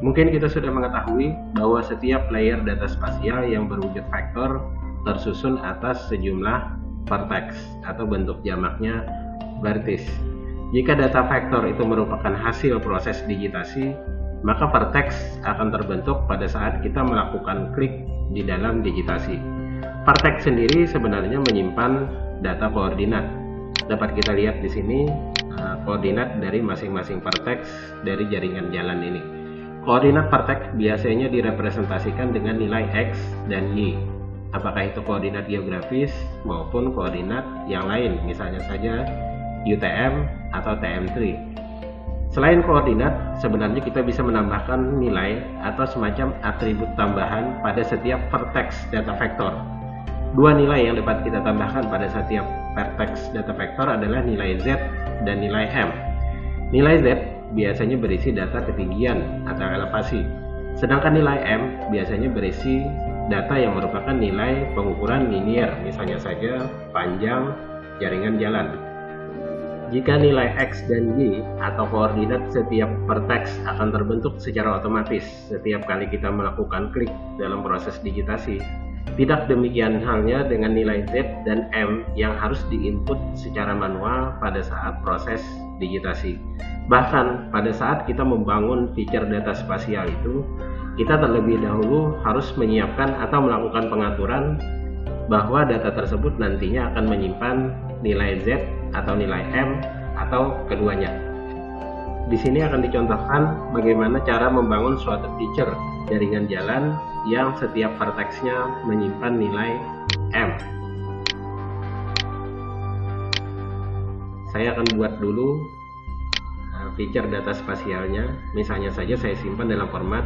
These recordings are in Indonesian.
Mungkin kita sudah mengetahui bahwa setiap layer data spasial yang berwujud vektor tersusun atas sejumlah vertex atau bentuk jamaknya vertex. Jika data vektor itu merupakan hasil proses digitasi, maka vertex akan terbentuk pada saat kita melakukan klik di dalam digitasi. Vertex sendiri sebenarnya menyimpan data koordinat. Dapat kita lihat di sini koordinat dari masing-masing vertex dari jaringan jalan ini. Koordinat vertex biasanya direpresentasikan dengan nilai X dan Y. Apakah itu koordinat geografis maupun koordinat yang lain, misalnya saja UTM atau TM3. Selain koordinat, sebenarnya kita bisa menambahkan nilai atau semacam atribut tambahan pada setiap vertex data vektor. Dua nilai yang dapat kita tambahkan pada setiap vertex data vektor adalah nilai Z dan nilai M. Nilai Z biasanya berisi data ketinggian atau elevasi, sedangkan nilai M biasanya berisi data yang merupakan nilai pengukuran linier, misalnya saja panjang jaringan jalan. Jika nilai X dan Y atau koordinat setiap vertex akan terbentuk secara otomatis setiap kali kita melakukan klik dalam proses digitasi, tidak demikian halnya dengan nilai Z dan M yang harus diinput secara manual pada saat proses digitasi. Bahkan pada saat kita membangun feature data spasial itu, kita terlebih dahulu harus menyiapkan atau melakukan pengaturan bahwa data tersebut nantinya akan menyimpan nilai Z atau nilai M atau keduanya. Di sini akan dicontohkan bagaimana cara membangun suatu feature jaringan jalan yang setiap vertexnya menyimpan nilai M. Saya akan buat dulu feature data spasialnya. Misalnya saja saya simpan dalam format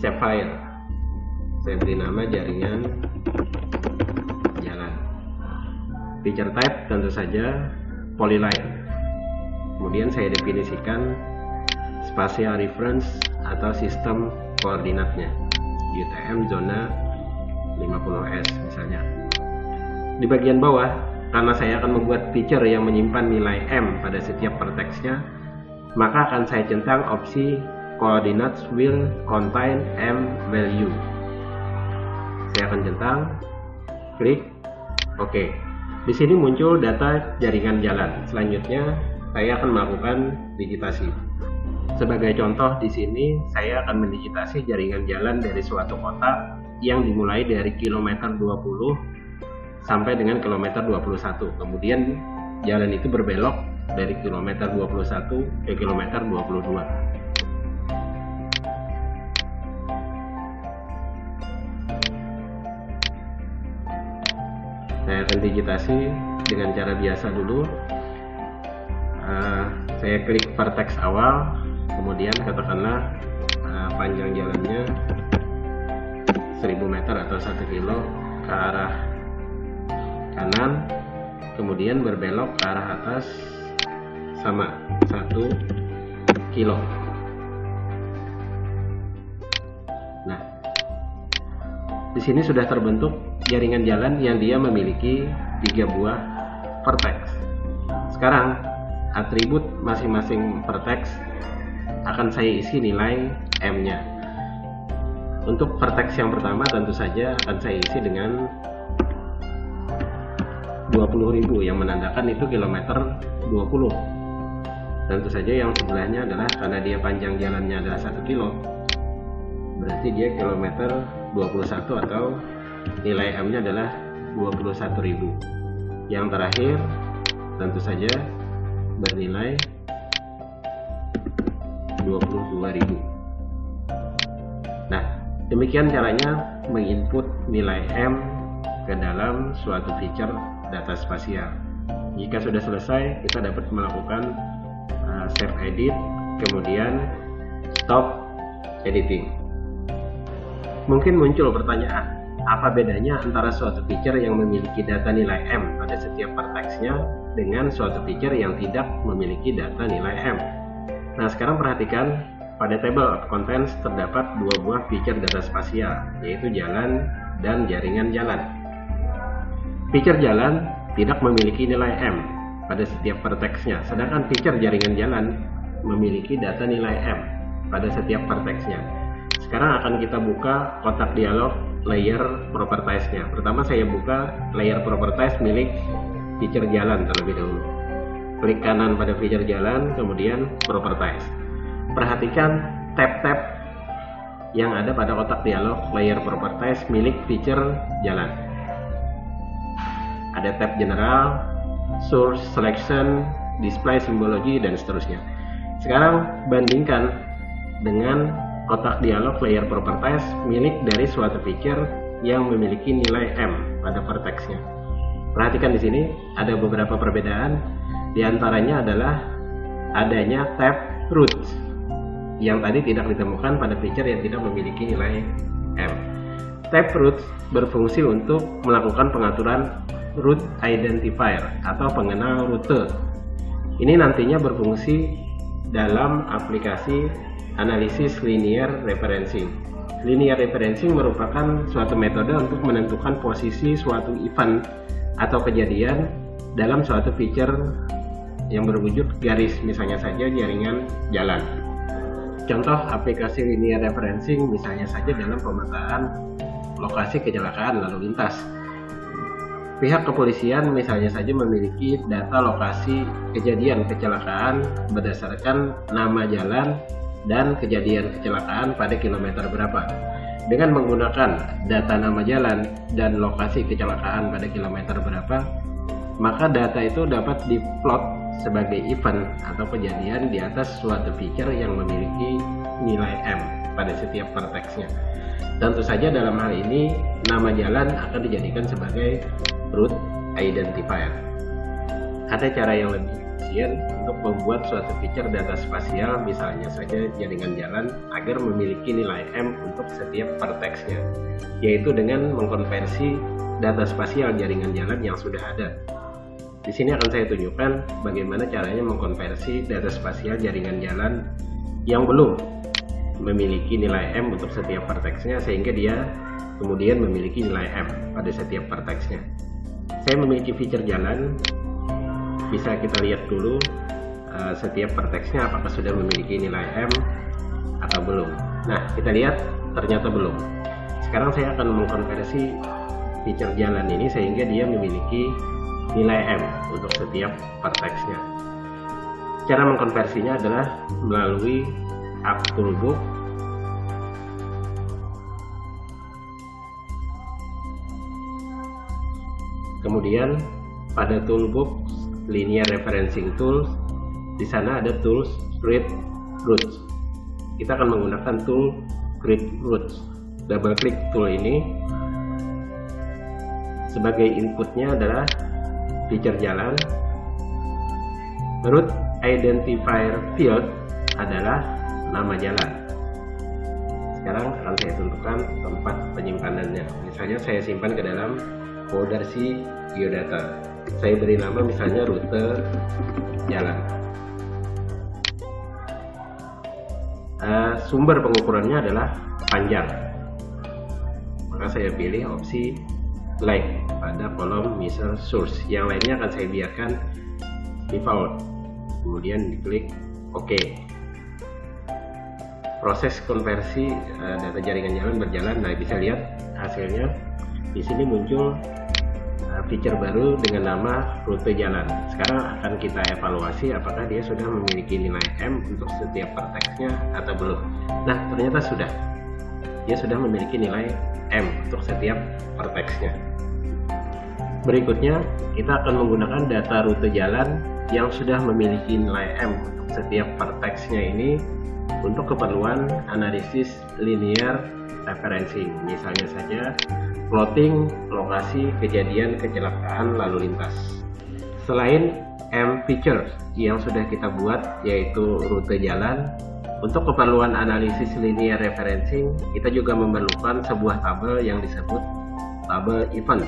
shapefile. Saya beri nama jaringan jalan. Feature type tentu saja polyline. Kemudian saya definisikan spatial reference atau sistem koordinatnya, UTM zona 50S misalnya. Di bagian bawah, karena saya akan membuat feature yang menyimpan nilai M pada setiap vertexnya, maka akan saya centang opsi coordinates will contain M value. Saya akan centang, klik OK. Di sini muncul data jaringan jalan. Selanjutnya saya akan melakukan digitasi. Sebagai contoh di sini saya akan mendigitasi jaringan jalan dari suatu kota yang dimulai dari kilometer 20 sampai dengan kilometer 21. Kemudian jalan itu berbelok dari kilometer 21 ke kilometer 22. Saya akan digitasi dengan cara biasa dulu. Saya klik vertex awal, kemudian katakanlah panjang jalannya 1000 meter atau 1 kilo ke arah kanan, kemudian berbelok ke arah atas sama 1 kilo. Nah, di sini sudah terbentuk jaringan jalan yang dia memiliki 3 buah vertex. Sekarang atribut masing-masing vertex akan saya isi nilai M-nya. Untuk vertex yang pertama tentu saja akan saya isi dengan 20.000 yang menandakan itu kilometer 20. Tentu saja yang sebelahnya adalah karena dia panjang jalannya adalah 1 kilo, berarti dia kilometer 21 atau nilai M-nya adalah 21.000. Yang terakhir tentu saja bernilai 22.000. Nah, demikian caranya menginput nilai M ke dalam suatu feature data spasial. Jika sudah selesai, kita dapat melakukan save edit, kemudian stop editing. Mungkin muncul pertanyaan, apa bedanya antara suatu feature yang memiliki data nilai M pada setiap vertexnya dengan suatu feature yang tidak memiliki data nilai M? Nah, sekarang perhatikan, pada table of contents terdapat 2 buah feature data spasial, yaitu jalan dan jaringan jalan. Feature jalan tidak memiliki nilai M pada setiap vertexnya, sedangkan feature jaringan jalan memiliki data nilai M. pada setiap vertexnya. Sekarang akan kita buka kotak dialog layer properties-nya. Pertama saya buka layer properties milik feature jalan terlebih dahulu. Klik kanan pada feature jalan, kemudian properties. Perhatikan tab-tab yang ada pada kotak dialog layer properties milik feature jalan. Ada tab general, source selection, display symbology, dan seterusnya. Sekarang bandingkan dengan kotak dialog layer properties milik dari suatu feature yang memiliki nilai M pada vertexnya. Perhatikan di sini ada beberapa perbedaan. Di antaranya adalah adanya tab root yang tadi tidak ditemukan pada feature yang tidak memiliki nilai M. Tab root berfungsi untuk melakukan pengaturan route identifier atau pengenal rute. Ini nantinya berfungsi dalam aplikasi analisis linear referencing. Linear referencing merupakan suatu metode untuk menentukan posisi suatu event atau kejadian dalam suatu feature yang berwujud garis, misalnya saja jaringan jalan. Contoh aplikasi linear referencing misalnya saja dalam pemetaan lokasi kecelakaan lalu lintas. Pihak kepolisian misalnya saja memiliki data lokasi kejadian kecelakaan berdasarkan nama jalan dan kejadian kecelakaan pada kilometer berapa. Dengan menggunakan data nama jalan dan lokasi kecelakaan pada kilometer berapa, maka data itu dapat diplot sebagai event atau kejadian di atas suatu feature yang memiliki nilai M pada setiap vertexnya. Tentu saja dalam hal ini nama jalan akan dijadikan sebagai route identifier. Ada cara yang lebih efisien untuk membuat suatu feature data spasial, misalnya saja jaringan jalan, agar memiliki nilai M untuk setiap vertexnya, yaitu dengan mengkonversi data spasial jaringan jalan yang sudah ada. Di sini akan saya tunjukkan bagaimana caranya mengkonversi data spasial jaringan jalan yang belum memiliki nilai M untuk setiap vertexnya, sehingga dia kemudian memiliki nilai M pada setiap vertexnya. Saya memiliki feature jalan, bisa kita lihat dulu setiap vertexnya apakah sudah memiliki nilai M atau belum. Nah, kita lihat ternyata belum. Sekarang saya akan mengkonversi feature jalan ini sehingga dia memiliki nilai M untuk setiap vertexnya. Cara mengkonversinya adalah melalui app toolbox. Kemudian pada toolbox linear referencing tools, di sana ada tools create routes. Kita akan menggunakan tool create routes. Double klik tool ini. Sebagai inputnya adalah feature jalan. Route identifier field adalah nama jalan. Sekarang akan saya tentukan tempat penyimpanannya. Misalnya saya simpan ke dalam folder C geodata. Saya beri nama misalnya rute jalan. Sumber pengukurannya adalah panjang, maka saya pilih opsi length pada kolom measure source. Yang lainnya akan saya biarkan default, kemudian diklik OK. Proses konversi data jaringan jalan berjalan. Nah, bisa lihat hasilnya. Di sini muncul feature baru dengan nama rute jalan. Sekarang akan kita evaluasi apakah dia sudah memiliki nilai M untuk setiap vertexnya atau belum. Nah, ternyata sudah. Dia sudah memiliki nilai M untuk setiap vertexnya. Berikutnya, kita akan menggunakan data rute jalan yang sudah memiliki nilai M untuk setiap vertexnya ini untuk keperluan analisis linear referencing. Misalnya saja plotting lokasi kejadian kecelakaan lalu lintas. Selain M feature yang sudah kita buat, yaitu rute jalan, untuk keperluan analisis linear referencing, kita juga memerlukan sebuah tabel yang disebut tabel event.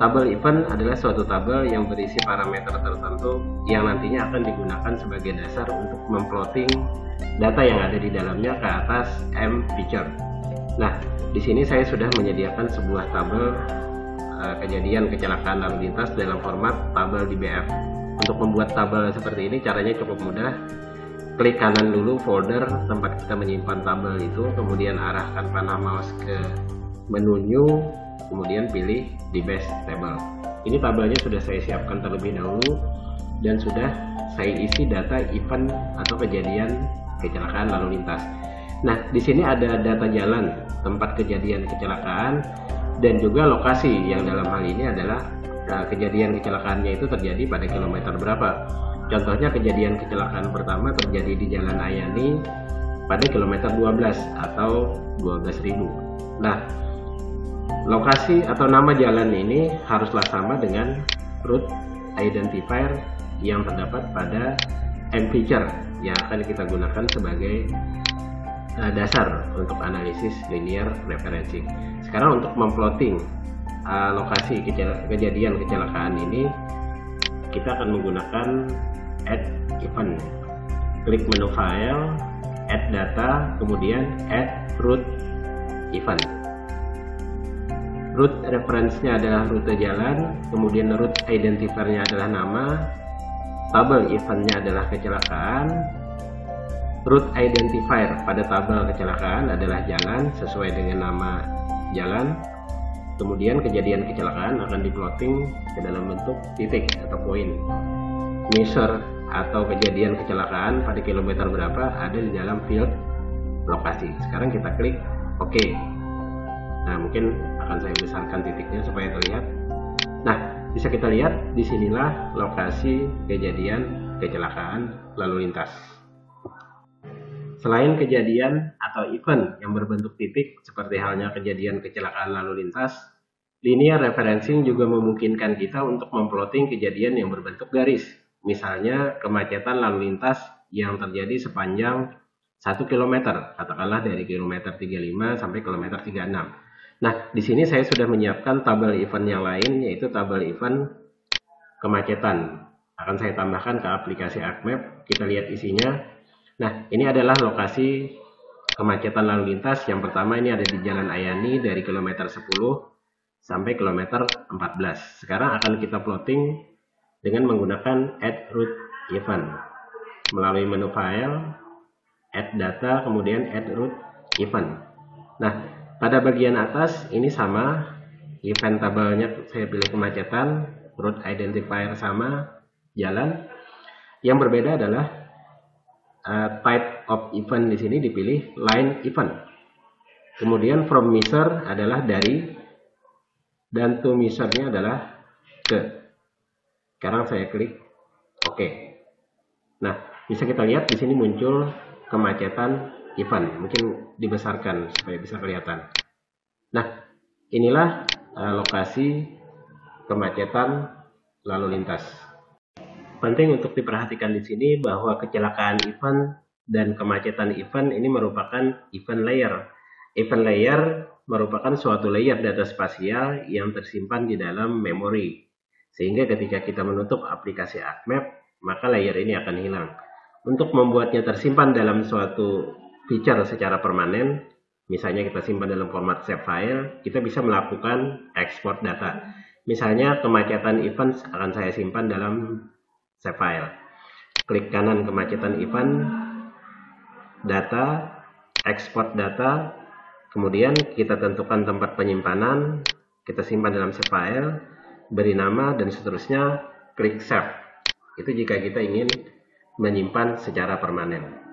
Tabel event adalah suatu tabel yang berisi parameter tertentu yang nantinya akan digunakan sebagai dasar untuk memplotting data yang ada di dalamnya ke atas M feature. Nah, di sini saya sudah menyediakan sebuah tabel kejadian kecelakaan lalu lintas dalam format tabel DBF. Untuk membuat tabel seperti ini caranya cukup mudah. klik kanan dulu folder tempat kita menyimpan tabel itu, kemudian arahkan panah mouse ke menu new, kemudian pilih di base table. Ini tabelnya sudah saya siapkan terlebih dahulu dan sudah saya isi data event atau kejadian kecelakaan lalu lintas. Nah, di sini ada data jalan, tempat kejadian kecelakaan, dan juga lokasi yang dalam hal ini adalah kejadian kecelakaannya itu terjadi pada kilometer berapa. Contohnya kejadian kecelakaan pertama terjadi di Jalan Ayani pada kilometer 12 atau 12.000. Nah, lokasi atau nama jalan ini haruslah sama dengan route identifier yang terdapat pada M-feature yang akan kita gunakan sebagai dasar untuk analisis linear referencing. Sekarang untuk memplotting lokasi kejadian kecelakaan ini, kita akan menggunakan add event. Klik menu file, add data, kemudian add route event. Route reference-nya adalah rute jalan, kemudian route identifier-nya adalah nama, tabel event-nya adalah kecelakaan, route identifier pada tabel kecelakaan adalah jalan sesuai dengan nama jalan, kemudian kejadian kecelakaan akan diplotting ke dalam bentuk titik atau poin. Measure atau kejadian kecelakaan pada kilometer berapa ada di dalam field lokasi. Sekarang kita klik OK. Nah, mungkin akan saya besarkan titiknya supaya terlihat. Nah, bisa kita lihat disinilah lokasi kejadian kecelakaan lalu lintas. Selain kejadian atau event yang berbentuk titik seperti halnya kejadian kecelakaan lalu lintas, linear referencing juga memungkinkan kita untuk memplotting kejadian yang berbentuk garis. Misalnya kemacetan lalu lintas yang terjadi sepanjang 1 km, katakanlah dari kilometer 35 sampai kilometer 36. Nah, di sini saya sudah menyiapkan tabel event yang lain, yaitu tabel event kemacetan. Akan saya tambahkan ke aplikasi ArcMap, kita lihat isinya. Nah, ini adalah lokasi kemacetan lalu lintas. Yang pertama ini ada di Jalan Ayani dari kilometer 10 sampai kilometer 14. Sekarang akan kita plotting dengan menggunakan add route event. Melalui menu file, add data, kemudian add route event. Nah, pada bagian atas ini sama, event tabelnya saya pilih kemacetan, route identifier sama, jalan. Yang berbeda adalah type of event di sini dipilih line event. Kemudian from measure adalah dari, dan to measure-nya adalah ke. Sekarang saya klik OK. Nah, bisa kita lihat di sini muncul kemacetan event. Mungkin dibesarkan supaya bisa kelihatan. Nah, inilah lokasi kemacetan lalu lintas. Penting untuk diperhatikan di sini bahwa kecelakaan event dan kemacetan event ini merupakan event layer. Event layer merupakan suatu layer data spasial yang tersimpan di dalam memori. Sehingga ketika kita menutup aplikasi ArcMap, maka layer ini akan hilang. Untuk membuatnya tersimpan dalam suatu feature secara permanen, misalnya kita simpan dalam format save file, kita bisa melakukan export data. Misalnya kemacetan event akan saya simpan dalam save file. Klik kanan kemacetan event, data, export data, kemudian kita tentukan tempat penyimpanan, kita simpan dalam save file, beri nama dan seterusnya, klik save. Itu jika kita ingin menyimpan secara permanen.